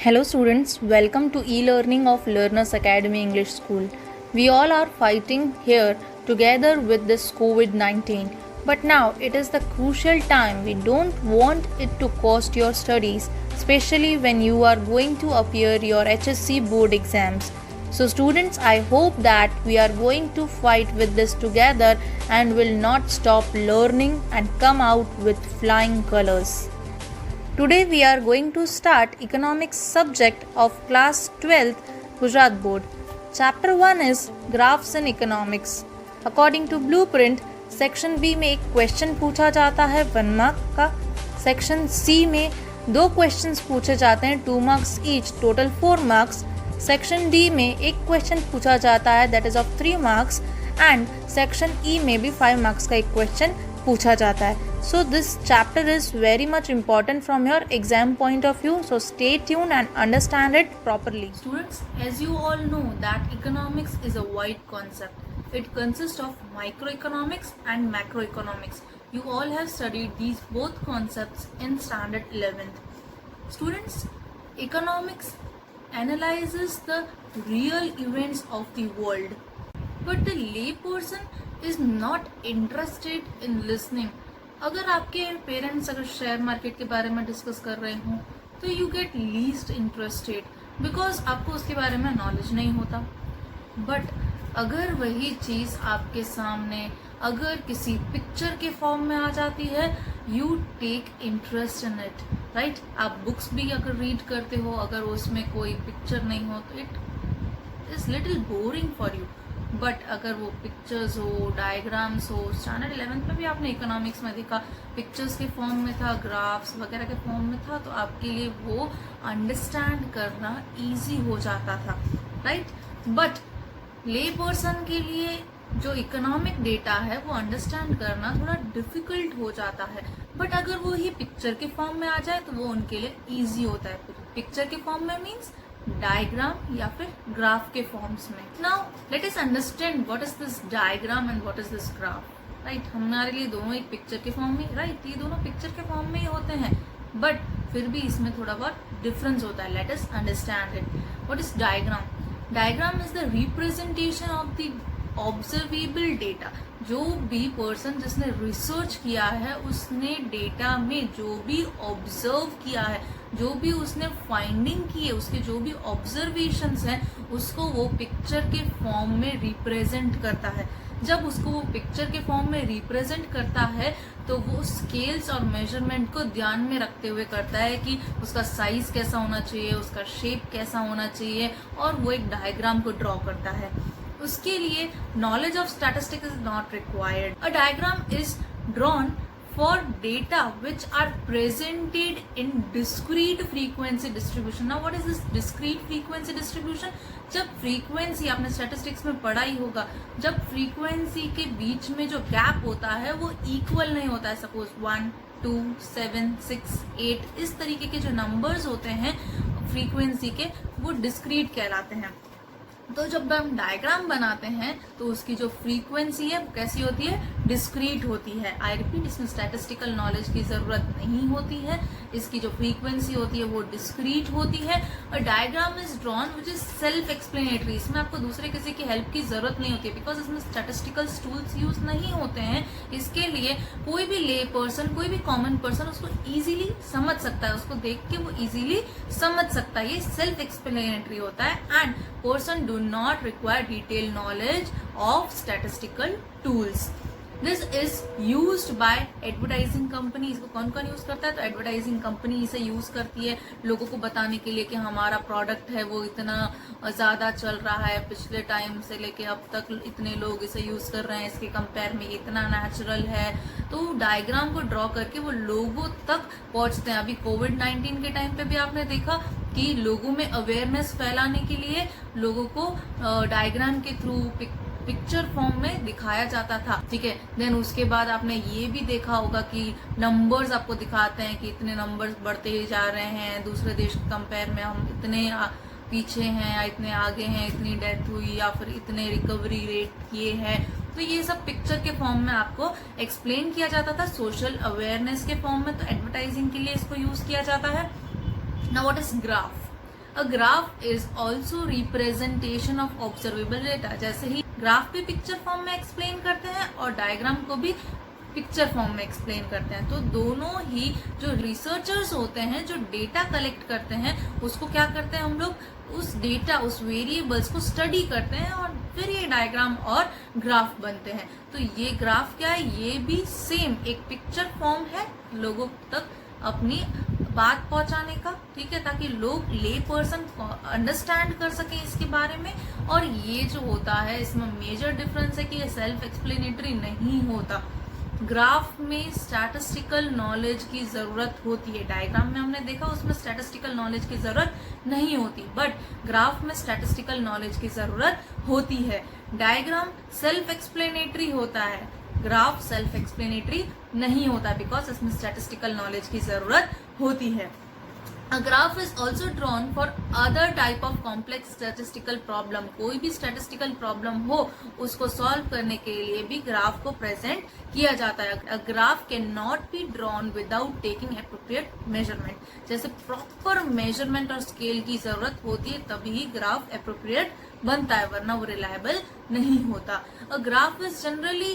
Hello students, welcome to e-learning of Learners Academy English School. We all are fighting here together with this COVID-19. But now it is the crucial time. We don't want it to cost your studies, especially when you are going to appear your HSC board exams. So students, I hope that we are going to fight with this together and will not stop learning and come out with flying colors. Today we are going to start economics subject of class 12th Gujarat board. Chapter 1 is graphs in economics. According to blueprint, section B में एक question पूछा जाता है 1 mark का, section C में 2 questions पूछे जाते हैं 2 marks each, total 4 marks. Section D में एक क्वेश्चन पूछा जाता है that is of 3 marks and section E में भी 5 मार्क्स का एक क्वेश्चन पूछा जाता है. So this chapter is very much important from your exam point of view. So stay tuned and understand it properly. Students, as you all know that economics is a wide concept. It consists of microeconomics and macroeconomics. You all have studied these both concepts in standard 11th. Students, economics analyzes the real events of the world. But the lay person is not interested in listening. अगर आपके parents अगर share market के बारे में discuss कर रहे हों तो you get least interested because आपको उसके बारे में नॉलेज नहीं होता. बट अगर वही चीज़ आपके सामने अगर किसी पिक्चर के फॉर्म में आ जाती है you take interest in it, right. आप बुक्स भी अगर रीड करते हो अगर उसमें कोई पिक्चर नहीं हो तो it is little boring for you. But अगर वो पिक्चर्स हो, डायग्राम्स हो, स्टैंडर्ड 11th में भी आपने इकोनॉमिक्स में देखा पिक्चर्स के फॉर्म में था, ग्राफ्स वगैरह के फॉर्म में था, तो आपके लिए वो अंडरस्टैंड करना इजी हो जाता था, राइट. बट ले पर्सन के लिए जो इकोनॉमिक डेटा है वो अंडरस्टैंड करना थोड़ा डिफिकल्ट हो जाता है. बट अगर वो ही पिक्चर के फॉर्म में आ जाए तो वो उनके लिए ईजी होता है. पिक्चर के फॉर्म में मीन्स डायग्राम या फिर ग्राफ के फॉर्म्स में. Now let us understand what is this diagram and what is this graph, right. हमारे लिए दोनों एक पिक्चर के फॉर्म में, राइट, ये दोनों पिक्चर के फॉर्म में ही होते हैं बट फिर भी इसमें थोड़ा बहुत डिफरेंस होता है. Late us understand it. What is diagram? Diagram is the representation of the observable data. जो भी पर्सन जिसने रिसर्च किया है उसने डेटा में जो भी ऑब्जर्व किया है, जो भी उसने फाइंडिंग की है, उसके जो भी ऑब्जर्वेशंस हैं उसको वो पिक्चर के फॉर्म में रिप्रेजेंट करता है. जब उसको वो पिक्चर के फॉर्म में रिप्रेजेंट करता है तो वो स्केल्स और मेजरमेंट को ध्यान में रखते हुए करता है कि उसका साइज कैसा होना चाहिए, उसका शेप कैसा होना चाहिए, और वो एक डायग्राम को ड्रॉ करता है. उसके लिए knowledge of statistics is not required. A diagram is drawn for data which are presented in discrete frequency distribution. Now what is this discrete frequency distribution? जब frequency आपने statistics में पढ़ा ही होगा, जब frequency के बीच में जो gap होता है वो equal नहीं होता है. सपोज 1, 2, 7, 6, 8 इस तरीके के जो numbers होते हैं frequency के वो discrete कहलाते हैं. तो जब हम डायग्राम बनाते हैं तो उसकी जो फ्रीक्वेंसी है वो कैसी होती है? डिस्क्रीट होती है. आई रिपीट, इसमें स्टैटिस्टिकल नॉलेज की जरूरत नहीं होती है. इसकी जो फ्रीक्वेंसी होती है वो डिस्क्रीट होती है. और diagram is drawn which is self explanatory. इसमें आपको दूसरे किसी की हेल्प की जरूरत नहीं होती है बिकॉज इसमें स्टैटिस्टिकल टूल्स यूज नहीं होते हैं. इसके लिए कोई भी ले पर्सन, कोई भी कॉमन पर्सन उसको इजीली समझ सकता है, उसको देख के वो इजीली समझ सकता है. ये सेल्फ एक्सप्लेनेटरी होता है and person do not require detailed knowledge of statistical tools. This is used by advertising company. इसको कौन कौन यूज करता है? तो एडवर्टाइजिंग कंपनी इसे यूज करती है लोगों को बताने के लिए कि हमारा प्रोडक्ट है वो इतना ज्यादा चल रहा है, पिछले टाइम से लेके अब तक इतने लोग इसे यूज कर रहे हैं, इसके कंपेयर में इतना नेचुरल है. तो डायग्राम को ड्रॉ करके वो लोगों तक पहुंचते हैं. अभी कोविड-19 के टाइम पे भी आपने देखा कि लोगों में अवेयरनेस फैलाने के लिए लोगों को डायग्राम के थ्रू पिक्चर फॉर्म में दिखाया जाता था, ठीक है. देन उसके बाद आपने ये भी देखा होगा कि नंबर्स आपको दिखाते हैं कि इतने नंबर्स बढ़ते ही जा रहे हैं, दूसरे देश के कंपेयर में हम इतने पीछे हैं या इतने आगे हैं, इतनी डेथ हुई या फिर इतने रिकवरी रेट ये है. तो ये सब पिक्चर के फॉर्म में आपको एक्सप्लेन किया जाता था. सोशल अवेयरनेस के फॉर्म में तो एडवर्टाइजिंग के लिए इसको यूज किया जाता है. Now what is graph? A graph is also representation of observable data. जैसे ही ग्राफ भी पिक्चर फॉर्म में एक्सप्लेन करते हैं और डायग्राम को भी पिक्चर फॉर्म में एक्सप्लेन करते हैं। तो दोनों ही जो रिसर्चर्स होते हैं, जो डेटा कलेक्ट करते हैं, उसको क्या करते हैं हम लोग, उस डेटा, उस वेरिएबल्स को स्टडी करते हैं और फिर ये डायग्राम और ग्राफ बनते हैं। तो ये ग्राफ क्या है, ये भी सेम एक पिक्चर फॉर्म है लोगों तक अपनी बात पहुंचाने का, ठीक है, ताकि लोग ले पर्सन अंडरस्टैंड कर सकें इसके बारे में। और ये जो होता है इसमें मेजर डिफरेंस है कि ये सेल्फ एक्सप्लेनेटरी नहीं होता। ग्राफ में स्टैटिस्टिकल नॉलेज की जरूरत होती है, डायग्राम में हमने देखा उसमें स्टैटिस्टिकल नॉलेज की जरूरत नहीं होती, बट ग्राफ में स्टैटिस्टिकल नॉलेज की जरूरत होती है। डायग्राम सेल्फ एक्सप्लेनेटरी होता है, ग्राफ सेल्फ एक्सप्लेनेटरी नहीं होता बिकॉज इसमें स्टैटिस्टिकल नॉलेज की जरूरत होती है। A graph is also drawn for other type of complex statistical problem। कोई भी statistical problem हो उसको solve करने के लिए भी ग्राफ को प्रेजेंट किया जाता है। A graph cannot be drawn without taking appropriate measurement। जैसे proper measurement और scale की जरूरत होती है तभी ग्राफ appropriate बनता है, वरना वो रिलायबल नहीं होता। A graph is generally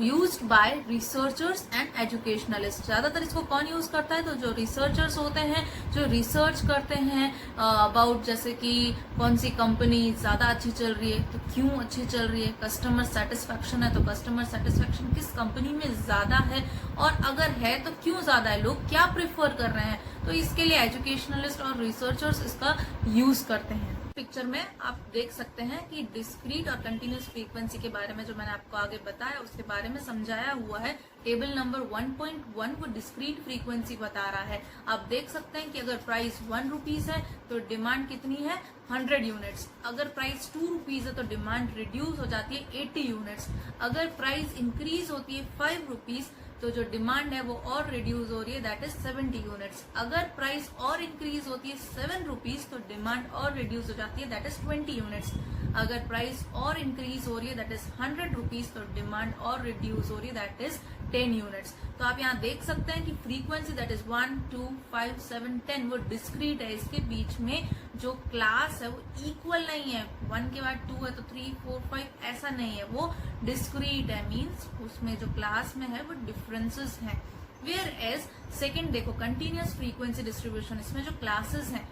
used by researchers and educationalist. ज्यादातर इसको कौन यूज करता है, तो जो रिसर्चर्स होते हैं, जो रिसर्च करते हैं अबाउट जैसे कि कौन सी कंपनी ज्यादा अच्छी चल रही है तो क्यों अच्छी चल रही है, कस्टमर सेटिस्फैक्शन है तो कस्टमर सेटिस्फैक्शन किस कंपनी में ज्यादा है, और अगर है तो क्यों ज्यादा है, लोग क्या प्रेफर कर रहे हैं। तो इसके लिए एजुकेशनलिस्ट और रिसर्चर्स इसका यूज करते हैं। पिक्चर में आप देख सकते हैं कि डिस्क्रीट और कंटिन्यूस फ्रीक्वेंसी के बारे में जो मैंने आपको आगे बताया उसके बारे में समझाया हुआ है। टेबल नंबर 1.1 वो डिस्क्रीट फ्रीक्वेंसी बता रहा है। आप देख सकते हैं कि अगर प्राइस 1 रुपीज है तो डिमांड कितनी है, 100 यूनिट्स। अगर प्राइस 2 रुपीज है तो डिमांड रिड्यूस हो जाती है 80 यूनिट्स। अगर प्राइस इंक्रीज होती है 5 रुपीज तो जो डिमांड है वो और रिड्यूस हो रही है, दैट इज 70 यूनिट्स। अगर प्राइस और इंक्रीज होती है 7 रुपीज तो डिमांड और रिड्यूस हो जाती है, दैट इज 20 यूनिट्स। अगर प्राइस और इंक्रीज हो रही है दैट इज 100 रुपीज तो डिमांड और रिड्यूस हो रही है, दैट इज 10 यूनिट्स। तो आप यहाँ देख सकते हैं कि फ्रीक्वेंसी दैट इज 1, 2, 5, 7, 10 वो डिस्क्रीट है। इसके बीच में जो क्लास है वो इक्वल नहीं है, 1 के बाद 2 है तो 3, 4, 5 ऐसा नहीं है, वो डिस्क्रीट है, मीन्स उसमें जो क्लास में है वो डिफरेंसेस हैं। वेयर एज सेकेंड देखो कंटिन्यूस फ्रीक्वेंसी डिस्ट्रीब्यूशन, इसमें जो क्लासेस हैं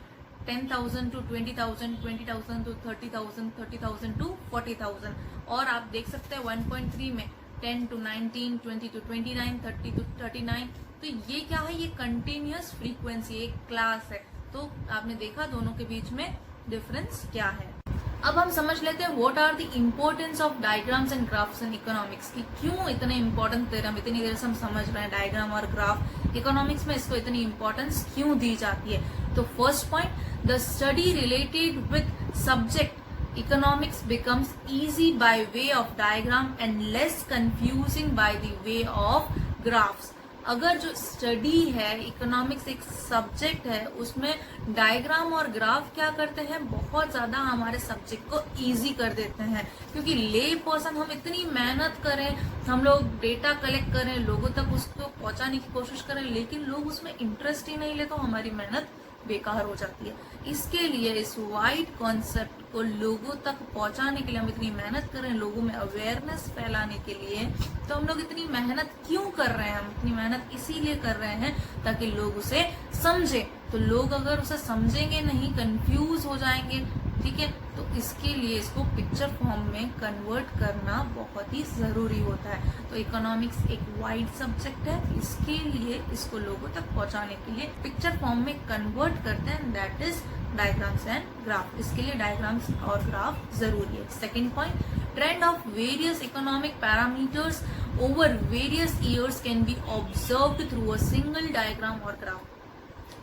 10,000 to 20,000, 20,000 to 30,000, 30,000 to 40,000। और आप देख सकते हैं 1.3 में 10 to 19, 20 to 29, 30 to 39। तो ये क्या है, ये कंटिन्यूस फ्रीक्वेंसी एक क्लास है। तो आपने देखा दोनों के बीच में डिफरेंस क्या है। अब हम समझ लेते हैं what are the importance of diagrams and graphs in economics की क्यों इतने इंपॉर्टेंट थ्योरम, इतनी देर से हम समझ रहे हैं डायग्राम और ग्राफ, इकोनॉमिक्स में इसको इतनी इंपॉर्टेंस क्यों दी जाती है। तो first point, the study related with subject economics becomes easy by way of diagram and less confusing by the way of graphs. अगर जो स्टडी है, इकोनॉमिक्स एक सब्जेक्ट है, उसमें डायग्राम और ग्राफ क्या करते हैं, बहुत ज्यादा हमारे सब्जेक्ट को इजी कर देते हैं। क्योंकि ले पर्सन हम इतनी मेहनत करें, हम लोग डेटा कलेक्ट करें, लोगों तक उसको पहुंचाने की कोशिश करें, लेकिन लोग उसमें इंटरेस्ट ही नहीं ले तो हमारी मेहनत बेकार हो जाती है। इसके लिए इस वाइड कॉन्सेप्ट को लोगों तक पहुंचाने के लिए हम इतनी मेहनत कर रहे हैं, लोगों में अवेयरनेस फैलाने के लिए। तो हम लोग इतनी मेहनत क्यों कर रहे हैं, हम इतनी मेहनत इसीलिए कर रहे हैं ताकि लोग उसे समझे। तो लोग अगर उसे समझेंगे नहीं, कंफ्यूज हो जाएंगे, ठीक है, तो इसके लिए इसको पिक्चर फॉर्म में कन्वर्ट करना बहुत ही जरूरी होता है। तो इकोनॉमिक्स एक वाइड सब्जेक्ट है, इसके लिए इसको लोगों तक पहुंचाने के लिए पिक्चर फॉर्म में कन्वर्ट करते हैं, that is diagrams and graph. इसके लिए डायग्राम्स और ग्राफ जरूरी है। Second point, trend of various economic parameters over various years can be observed through a single diagram और ग्राफ।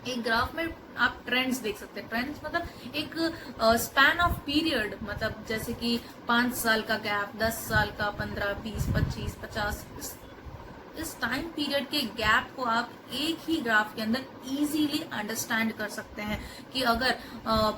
एक ग्राफ में आप ट्रेंड्स देख सकते हैं। ट्रेंड्स मतलब एक स्पैन ऑफ पीरियड, मतलब जैसे कि 5 साल का गैप, 10 साल का, 15, 20, 25, 50, इस टाइम पीरियड के गैप को आप एक ही ग्राफ के अंदर इजीली अंडरस्टैंड कर सकते हैं कि अगर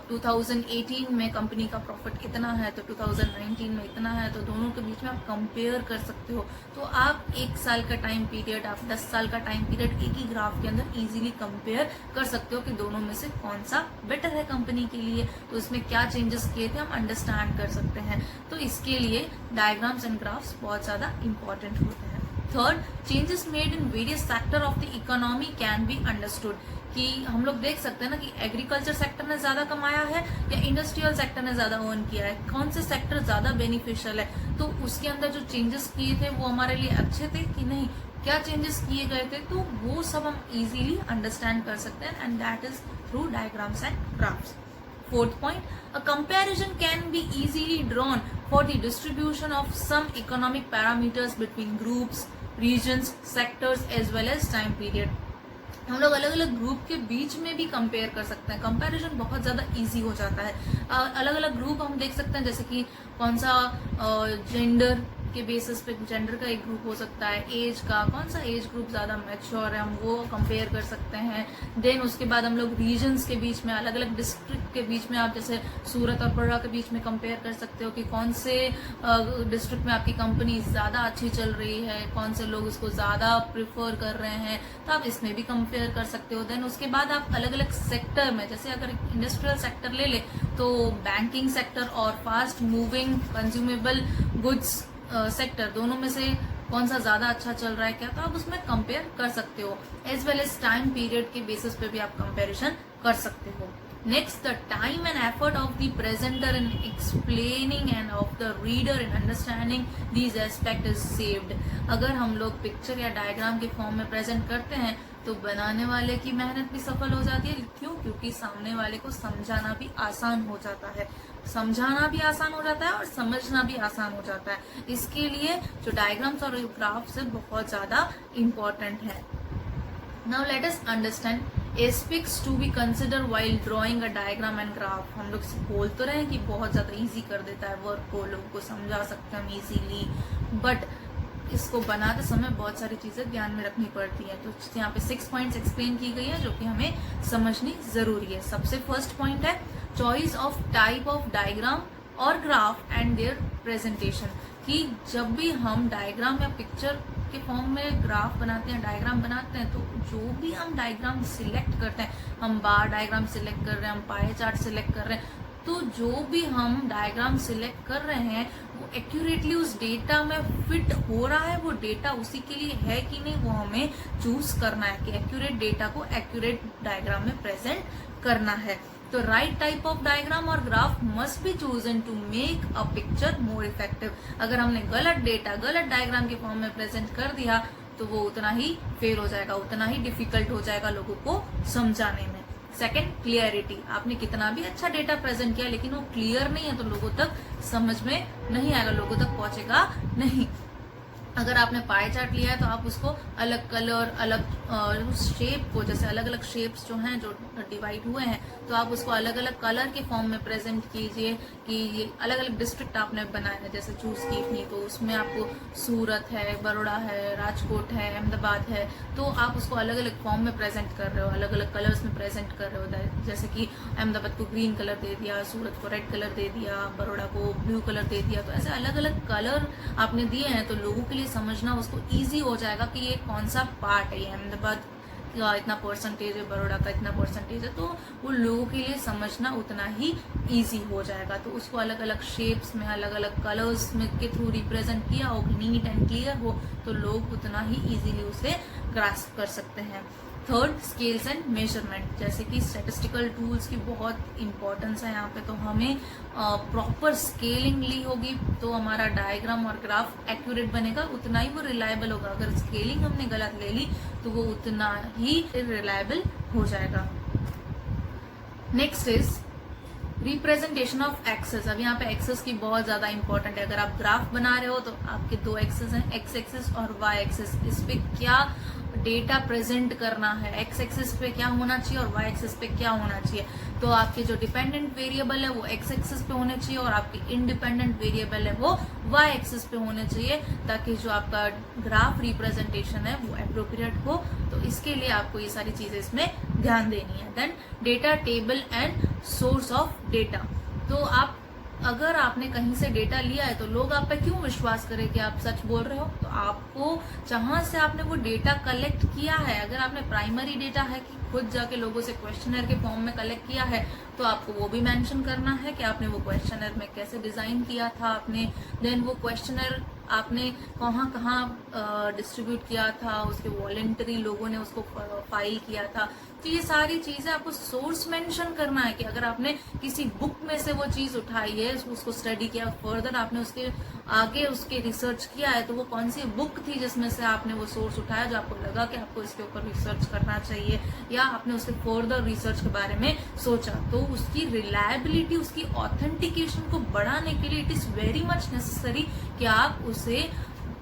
2018 में कंपनी का प्रॉफिट इतना है तो 2019 में इतना है, तो दोनों के बीच में आप कंपेयर कर सकते हो। तो आप 1 साल का टाइम पीरियड, आप 10 साल का टाइम पीरियड एक ही ग्राफ के अंदर इजीली कंपेयर कर सकते हो कि दोनों में से कौन सा बेटर है कंपनी के लिए, तो इसमें क्या चेंजेस किए थे हम अंडरस्टैंड कर सकते हैं। तो इसके लिए डायग्राम्स एंड ग्राफ्स बहुत ज्यादा इंपॉर्टेंट होते हैं। Third, changes made in various sector of the economy can be understood, कि हम लोग देख सकते हैं ना कि एग्रीकल्चर सेक्टर ने ज्यादा कमाया है या इंडस्ट्रियल सेक्टर ने ज्यादा अर्न किया है, कौन से सेक्टर ज्यादा बेनिफिशियल है, तो उसके अंदर जो चेंजेस किए थे वो हमारे लिए अच्छे थे कि नहीं, क्या चेंजेस किए गए थे, तो वो सब हम इजीली अंडरस्टैंड कर सकते हैं, and that is through diagrams and graphs. Fourth point, a comparison can be easily drawn for the distribution of some economic parameters between groups, regions, sectors as well as time period. हम लोग अलग अलग group के बीच में भी compare कर सकते हैं, कंपैरिजन बहुत ज्यादा इजी हो जाता है। अलग अलग ग्रुप हम देख सकते हैं, जैसे कि कौन सा जेंडर के बेसिस पे जेंडर का एक ग्रुप हो सकता है, एज का कौन सा एज ग्रुप ज्यादा मैच्योर है, हम वो कंपेयर कर सकते हैं। देन उसके बाद हम लोग रीजन्स के बीच में, अलग अलग डिस्ट्रिक्ट के बीच में, आप जैसे सूरत और बड़ा के बीच में कंपेयर कर सकते हो कि कौन से डिस्ट्रिक्ट में आपकी कंपनी ज्यादा अच्छी चल रही है, कौन से लोग इसको ज्यादा प्रिफर कर रहे हैं, तो आप इसमें भी कंपेयर कर सकते हो। देन उसके बाद आप अलग अलग सेक्टर में, जैसे अगर इंडस्ट्रियल सेक्टर ले ले तो बैंकिंग सेक्टर और fast moving consumable goods sector, दोनों में से कौन सा ज्यादा अच्छा चल रहा है क्या, तो आप उसमें कंपेयर कर सकते हो। As well as time period के बेसिस पे भी आप कंपेरिजन कर सकते हो। Next, the time and effort of the presenter in explaining and of the reader in understanding these aspect is saved. अगर हम लोग पिक्चर या डायग्राम के फॉर्म में प्रेजेंट करते हैं तो बनाने वाले की मेहनत भी सफल हो जाती है। क्यों? क्योंकि सामने वाले को समझाना भी आसान हो जाता है, समझाना भी आसान हो जाता है और समझना भी आसान हो जाता है। इसके लिए जो डायग्राम्स और ग्राफ्स है बहुत ज्यादा इम्पोर्टेंट है। Now let us understand aspects to be consider while drawing a diagram and graph. हम लोग बोल तो रहे हैं कि बहुत ज्यादा इजी कर देता है वर्क को, लोगों को समझा सकते हैं हम इजीली, बट इसको बनाते समय बहुत सारी चीजें ध्यान में रखनी पड़ती है। तो यहाँ पे 6 पॉइंट्स एक्सप्लेन की गई है जो कि हमें समझनी जरूरी है। सबसे फर्स्ट पॉइंट है choice of type of diagram और ग्राफ एंड देयर प्रेजेंटेशन, कि जब भी हम डायग्राम या पिक्चर के फॉर्म में ग्राफ बनाते हैं, डायग्राम बनाते हैं, तो जो भी हम डायग्राम सिलेक्ट करते हैं, हम बार डायग्राम सिलेक्ट कर रहे हैं, हम पाई चार्ट सिलेक्ट कर रहे हैं, तो जो भी हम डायग्राम सिलेक्ट कर रहे हैं वो एक्यूरेटली उस डेटा में फिट हो रहा है, वो डेटा उसी के लिए है कि नहीं, वो हमें चूज करना है कि एक्यूरेट डेटा को एक्यूरेट डायग्राम में प्रेजेंट करना है। तो राइट टाइप ऑफ डायग्राम और graph must be chosen to make a picture more effective. अगर हमने गलत डेटा गलत डायग्राम के फॉर्म में प्रेजेंट कर दिया तो वो उतना ही फेल हो जाएगा, उतना ही डिफिकल्ट हो जाएगा लोगों को समझाने में। Second, clarity. आपने कितना भी अच्छा डेटा प्रेजेंट किया लेकिन वो क्लियर नहीं है तो लोगों तक समझ में नहीं आएगा, लोगों तक पहुंचेगा नहीं। अगर आपने पाई चार्ट लिया है तो आप उसको अलग कलर, अलग शेप को, जैसे अलग अलग शेप्स जो हैं जो डिवाइड हुए हैं, तो आप उसको अलग अलग कलर के फॉर्म में प्रेजेंट कीजिए कि ये अलग अलग डिस्ट्रिक्ट आपने बनाए हैं, जैसे चूज की थी, तो उसमें आपको सूरत है, बड़ौदा है, राजकोट है, अहमदाबाद है, तो आप उसको अलग अलग फॉर्म में प्रेजेंट कर रहे हो, अलग अलग कलर्स में प्रेजेंट कर रहे हो। जैसे कि अहमदाबाद को ग्रीन कलर दे दिया, सूरत को रेड कलर दे दिया, बड़ौदा को ब्लू कलर दे दिया, तो ऐसे अलग अलग कलर आपने दिए हैं तो लोगों के लिए समझना उसको इजी हो जाएगा कि ये कौन सा पार्ट है, ये अहमदाबाद का इतना परसेंटेज है, बड़ौदा का इतना परसेंटेज है, तो वो लोगों के लिए समझना उतना ही इजी हो जाएगा। तो उसको अलग अलग शेप्स में, अलग अलग कलर्स में के थ्रू रिप्रेजेंट किया हो, नीट एंड क्लियर हो, तो लोग उतना ही इजीली उसे ग्रास्प कर सकते हैं। थर्ड, स्केल्स एंड मेजरमेंट, जैसे कि स्टैटिस्टिकल टूल्स की बहुत इंपॉर्टेंस है यहाँ पे, तो हमें प्रॉपर स्केलिंग ली होगी तो हमारा डायग्राम और ग्राफ एक्यूरेट बनेगा, उतना ही वो रिलायबल होगा। अगर स्केलिंग हमने गलत ले ली तो वो उतना ही रिलायबल हो जाएगा। Next is representation of axes. अब यहाँ पे एक्सेस की बहुत ज्यादा इंपॉर्टेंट है। अगर आप ग्राफ बना रहे हो तो आपके दो एक्सेस हैं, एक्स एक्सेस और वाई एक्सेस। इस पे क्या डेटा प्रेजेंट करना है, एक्स एक्सेस पे क्या होना चाहिए और वाई एक्सेस पे क्या होना चाहिए। तो आपके जो डिपेंडेंट वेरिएबल है वो एक्स एक्सेस पे होने चाहिए और आपके इंडिपेंडेंट वेरिएबल है वो वाई एक्सेस पे होने चाहिए, ताकि जो आपका ग्राफ रिप्रेजेंटेशन है वो एप्रोप्रिएट हो। तो इसके लिए आपको ये सारी चीजें इसमें ध्यान देनी है। Then data table and source of data. तो आप अगर आपने कहीं से डेटा लिया है तो लोग आप पे क्यों विश्वास करें कि आप सच बोल रहे हो। तो आपको जहां से आपने वो डेटा कलेक्ट किया है, अगर आपने प्राइमरी डेटा है कि खुद जाके लोगों से क्वेश्चनर के फॉर्म में कलेक्ट किया है, तो आपको वो भी मेंशन करना है कि आपने वो क्वेश्चनर में कैसे डिजाइन किया था आपने, देन वो क्वेश्चनर आपने कहाँ कहाँ डिस्ट्रीब्यूट किया था, उसके वॉलेंटरी लोगों ने उसको फाइल किया था। तो ये सारी चीजें आपको सोर्स मेंशन करना है कि अगर आपने किसी बुक में से वो चीज उठाई है, उसको स्टडी किया, फर्दर आपने उसके आगे उसके रिसर्च किया है, तो वो कौन सी बुक थी जिसमें से आपने वो सोर्स उठाया जो आपको लगा कि आपको इसके ऊपर रिसर्च करना चाहिए, या आपने उसके फर्दर रिसर्च के बारे में सोचा। तो उसकी रिलायबिलिटी, उसकी ऑथेंटिकेशन को बढ़ाने के लिए it is very much necessary कि आप उसे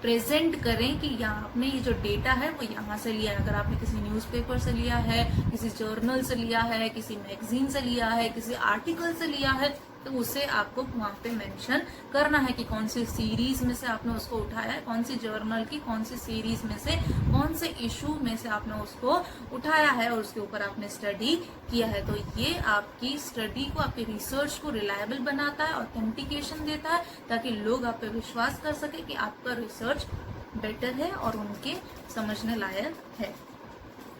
प्रेजेंट करें कि यहाँ आपने ये जो डेटा है वो यहाँ से लिया है। अगर आपने किसी न्यूज़पेपर से लिया है, किसी जर्नल से लिया है, किसी मैगजीन से लिया है, किसी आर्टिकल से लिया है, तो उसे आपको वहां पे मेंशन करना है कि कौन सी सीरीज में से आपने उसको उठाया है, कौन सी जर्नल की कौन सी सीरीज में से, कौन से इशू में से आपने उसको उठाया है और उसके ऊपर आपने स्टडी किया है। तो ये आपकी स्टडी को, आपके रिसर्च को रिलायबल बनाता है, ऑथेंटिकेशन देता है, ताकि लोग आप पे विश्वास कर सके कि आपका रिसर्च बेटर है और उनके समझने लायक है।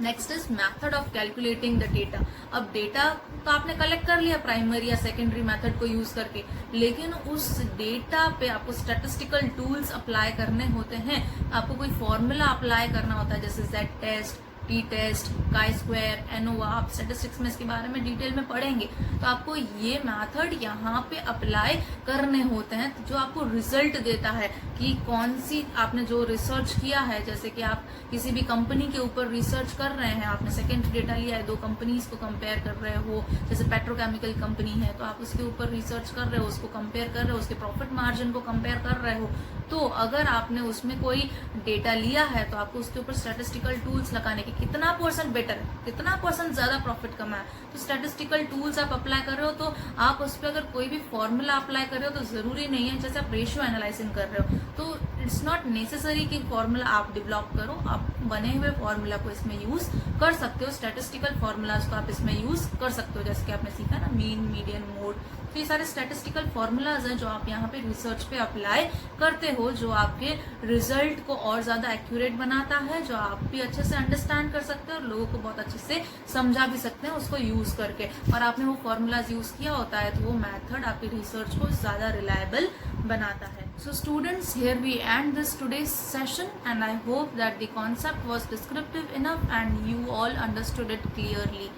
Next is method of calculating the data. अब डेटा तो आपने कलेक्ट कर लिया प्राइमरी या सेकेंडरी मेथड को यूज करके, लेकिन उस डेटा पे आपको स्टैटिस्टिकल टूल्स अप्लाई करने होते हैं, आपको कोई फॉर्मूला अप्लाई करना होता है, जैसे Z test, T test, chi square, ANOVA. आप स्टैटिस्टिक्स में इसके बारे में डिटेल में पढ़ेंगे। तो आपको ये मेथड यहाँ पे अप्लाई करने होते हैं, जो आपको रिजल्ट देता है कि कौन सी आपने जो रिसर्च किया है, जैसे कि आप किसी भी कंपनी के ऊपर रिसर्च कर रहे हैं, आपने सेकेंड डेटा लिया है, दो कंपनीज को कंपेयर कर रहे हो, जैसे पेट्रोकेमिकल कंपनी है तो आप उसके ऊपर रिसर्च कर रहे हो, उसको कंपेयर कर रहे हो, उसके प्रॉफिट मार्जिन को कंपेयर कर रहे हो। तो अगर आपने उसमें कोई डेटा लिया है तो आपको उसके ऊपर स्टैटिस्टिकल टूल्स लगाने के, कितना परसेंट बेटर है, कितना परसेंट ज्यादा प्रॉफिट कमा है, तो स्टैटिस्टिकल टूल्स आप अप्लाई कर रहे हो। तो आप उस पर अगर कोई भी फॉर्मूला अप्लाई कर रहे हो तो जरूरी नहीं है, जैसे आप रेशियो एनालाइसिंग कर रहे हो तो इट्स नॉट नेसेसरी कि फॉर्मूला आप डेवलप करो, आप बने हुए फॉर्मूला को इसमें यूज कर सकते हो, स्टैटिस्टिकल फॉर्मूलाज को आप इसमें यूज कर सकते हो, जैसे कि आपने सीखा ना, मीन, मीडियन, मोड। तो ये सारे स्टैटिस्टिकल फॉर्मूलाज हैं जो आप यहाँ पे रिसर्च पे अप्लाई करते हो, जो आपके रिजल्ट को और ज्यादा एक्यूरेट बनाता है, जो आप भी अच्छे से अंडरस्टैंड कर सकते हो और लोगों को बहुत अच्छे से समझा भी सकते हैं उसको यूज करके। और आपने वो फॉर्मूलाज यूज किया होता है तो वो मेथड आपकी रिसर्च को ज्यादा रिलायबल बनाता है। So students, here we end this today's session and I hope that the concept was descriptive enough and you all understood it clearly.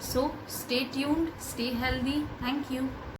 So stay tuned, stay healthy. Thank you.